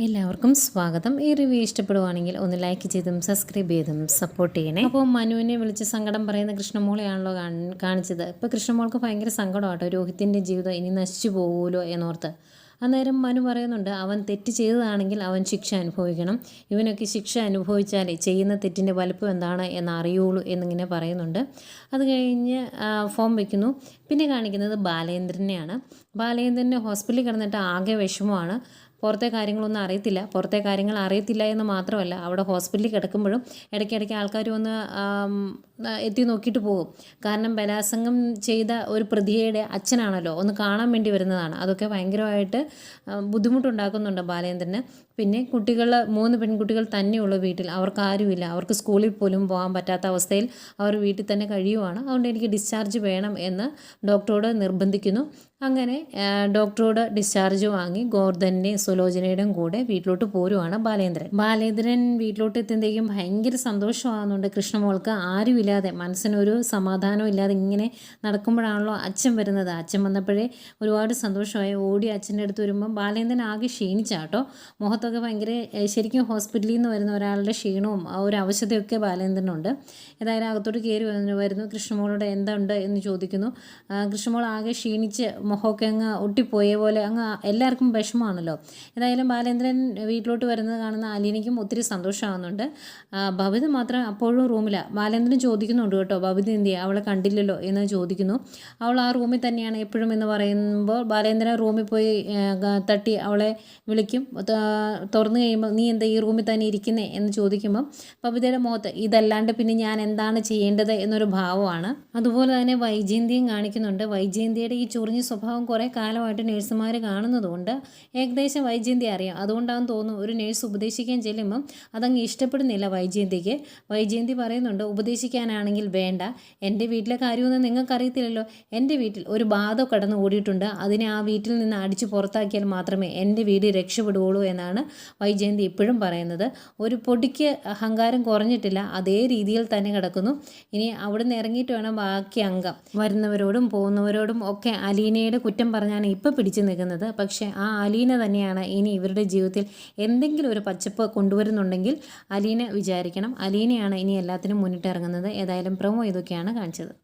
എല്ലാവർക്കും സ്വാഗതം. ഈ റിവ്യൂ ഇഷ്ടപ്പെടുവാണെങ്കിൽ ഒന്ന് ലൈക്ക് ചെയ്തും സബ്സ്ക്രൈബ് ചെയ്തും സപ്പോർട്ട് ചെയ്യണേ. അപ്പോൾ മനുവിനെ വിളിച്ച് സങ്കടം പറയുന്ന കൃഷ്ണമോളെയാണല്ലോ കാണിച്ചത്. ഇപ്പോൾ കൃഷ്ണമോൾക്ക് ഭയങ്കര സങ്കടമാട്ടോ, രോഹിത്തിൻ്റെ ജീവിതം ഇനി നശിച്ചു പോകുമല്ലോ എന്നോർത്ത്. അന്നേരം മനു പറയുന്നുണ്ട്, അവൻ തെറ്റ് ചെയ്തതാണെങ്കിൽ അവൻ ശിക്ഷ അനുഭവിക്കണം, ഇവനൊക്കെ ശിക്ഷ അനുഭവിച്ചാലേ ചെയ്യുന്ന തെറ്റിൻ്റെ വലുപ്പം എന്താണ് എന്നറിയുള്ളൂ എന്നിങ്ങനെ പറയുന്നുണ്ട്. അത് കഴിഞ്ഞ് ഫോം വയ്ക്കുന്നു. പിന്നെ കാണിക്കുന്നത് ബാലേന്ദ്രനെയാണ്. ബാലേന്ദ്രന് ഹോസ്പിറ്റലിൽ കിടന്നിട്ട് ആകെ വിഷമമാണ്. പുറത്തെ കാര്യങ്ങളൊന്നും അറിയത്തില്ല എന്ന് മാത്രമല്ല, അവിടെ ഹോസ്പിറ്റലിൽ കിടക്കുമ്പോഴും ഇടയ്ക്കിടയ്ക്ക് ആൾക്കാർ വന്ന് എത്തി നോക്കിയിട്ട് പോകും. കാരണം ബലാത്സംഗം ചെയ്ത ഒരു പ്രതിയുടെ അച്ഛനാണല്ലോ, ഒന്ന് കാണാൻ വേണ്ടി വരുന്നതാണ്. അതൊക്കെ ഭയങ്കരമായിട്ട് ബുദ്ധിമുട്ടുണ്ടാക്കുന്നുണ്ട് ബാലേന്ദ്രന്. പിന്നെ 3 പെൺകുട്ടികൾ തന്നെയുള്ള വീട്ടിൽ അവർക്ക് ആരുമില്ല, അവർക്ക് സ്കൂളിൽ പോലും പോകാൻ പറ്റാത്ത അവസ്ഥയിൽ അവർ വീട്ടിൽ തന്നെ കഴിയുവാണ്. അതുകൊണ്ട് എനിക്ക് ഡിസ്ചാർജ് വേണം എന്ന് ഡോക്ടറോട് നിർബന്ധിക്കുന്നു. അങ്ങനെ ഡോക്ടറോട് ഡിസ്ചാർജ് വാങ്ങി ഗോർദ്ധൻ്റെയും സുലോചനയുടെയും കൂടെ വീട്ടിലോട്ട് പോരുവാണ് ബാലേന്ദ്രൻ വീട്ടിലോട്ട് എത്തുമ്പോഴേക്കും ഭയങ്കര സന്തോഷമാകുന്നുണ്ട് കൃഷ്ണമോൾക്ക്. ആരുമില്ലാതെ, മനസ്സിനൊരു സമാധാനം ഇല്ലാതെ ഇങ്ങനെ നടക്കുമ്പോഴാണല്ലോ അച്ഛൻ വരുന്നത്. അച്ഛൻ വന്നപ്പോഴേ ഒരുപാട് സന്തോഷമായി. ഓടി അച്ഛൻ്റെ അടുത്ത് വരുമ്പം ബാലേന്ദ്രൻ ആകെ ക്ഷീണിച്ചാട്ടോ, മുഖത്തൊക്കെ ഭയങ്കര, ശരിക്കും ഹോസ്പിറ്റലിൽ നിന്ന് വരുന്ന ഒരാളുടെ ക്ഷീണവും ആ ഒരു അവശതയൊക്കെ ബാലേന്ദ്രനുണ്ട്. ഏതായാലും അകത്തോട്ട് കയറി വരുന്നു. കൃഷ്ണമോളോട് എന്തുണ്ട് എന്ന് ചോദിക്കുന്നു. കൃഷ്ണമോൾ ആകെ ക്ഷീണിച്ച് മുഖമൊക്കെ അങ്ങ് ഒട്ടിപ്പോയ പോലെ അങ്ങ് എല്ലാവർക്കും വിഷമമാണല്ലോ. ഏതായാലും ബാലേന്ദ്രൻ വീട്ടിലോട്ട് വരുന്നത് കാണുന്ന അലീനയ്ക്കും ഒത്തിരി സന്തോഷമാകുന്നുണ്ട്. ഭവിത മാത്രം അപ്പോഴും റൂമിലാണ്. ബാലേന്ദ്രൻ ചോദിക്കുന്നുണ്ട് കേട്ടോ, ഭവിത എന്തിയാ, അവളെ കണ്ടില്ലല്ലോ എന്ന് ചോദിക്കുന്നു. അവൾ ആ റൂമിൽ തന്നെയാണ് എപ്പോഴും എന്ന് പറയുമ്പോൾ ബാലേന്ദ്രൻ റൂമിൽ പോയി തട്ടി അവളെ വിളിക്കും. തുറന്നു കഴിയുമ്പോൾ നീ എന്താ ഈ റൂമിൽ തന്നെ ഇരിക്കുന്നേ എന്ന് ചോദിക്കുമ്പം ഭവിതയുടെ മുഖത്ത് ഇതല്ലാണ്ട് പിന്നെ ഞാൻ എന്താണ് ചെയ്യേണ്ടത് എന്നൊരു ഭാവമാണ്. അതുപോലെ തന്നെ വൈജയന്തിയും കാണിക്കുന്നുണ്ട്. വൈജയന്തിയുടെ ഈ ചൊറിഞ്ഞ സ്വഭാവം കുറേ കാലമായിട്ട് നേഴ്സുമാർ കാണുന്നതുകൊണ്ട് ഏകദേശം വൈജയന്തി അറിയാം. അതുകൊണ്ടാണെന്ന് തോന്നുന്നു ഒരു നേഴ്സ് ഉപദേശിക്കാൻ ചെല്ലുമ്പം അതങ്ങ് ഇഷ്ടപ്പെടുന്നില്ല വൈജയന്തിക്ക്. വൈജയന്തി പറയുന്നുണ്ട്, ഉപദേശിക്കാനാണെങ്കിൽ വേണ്ട, എൻ്റെ വീട്ടിലെ കാര്യമൊന്നും നിങ്ങൾക്കറിയത്തില്ലല്ലോ. എൻ്റെ വീട്ടിൽ ഒരു ബാധ കടന്നു ഓടിയിട്ടുണ്ട്, അതിനെ ആ വീട്ടിൽ നിന്ന് അടിച്ചു പുറത്താക്കിയാൽ മാത്രമേ എൻ്റെ വീട് രക്ഷപ്പെടുകയുള്ളൂ എന്നാണ് വൈജയന്തി ഇപ്പോഴും പറയുന്നത്. ഒരു പൊടിക്ക് അഹങ്കാരം കുറഞ്ഞിട്ടില്ല, അതേ രീതിയിൽ തന്നെ കിടക്കുന്നു. ഇനി അവിടുന്ന് ഇറങ്ങിയിട്ട് വേണം ബാക്കി അംഗം വരുന്നവരോടും പോകുന്നവരോടും ഒക്കെ അലീനയുടെ കുറ്റം പറഞ്ഞാണ് ഇപ്പോൾ പിടിച്ചു നിൽക്കുന്നത്. പക്ഷേ ആ അലീന തന്നെയാണ് ഇനി ഇവരുടെ ജീവിതത്തിൽ എന്തെങ്കിലും ഒരു പച്ചപ്പ് കൊണ്ടുവരുന്നുണ്ടെങ്കിൽ അലീന വിചാരിക്കണം, അലീനയാണ് ഇനി എല്ലാത്തിനും മുന്നിട്ടിറങ്ങുന്നത്. ഏതായാലും പ്രൊമോ ഇതൊക്കെയാണ് കാണിച്ചത്.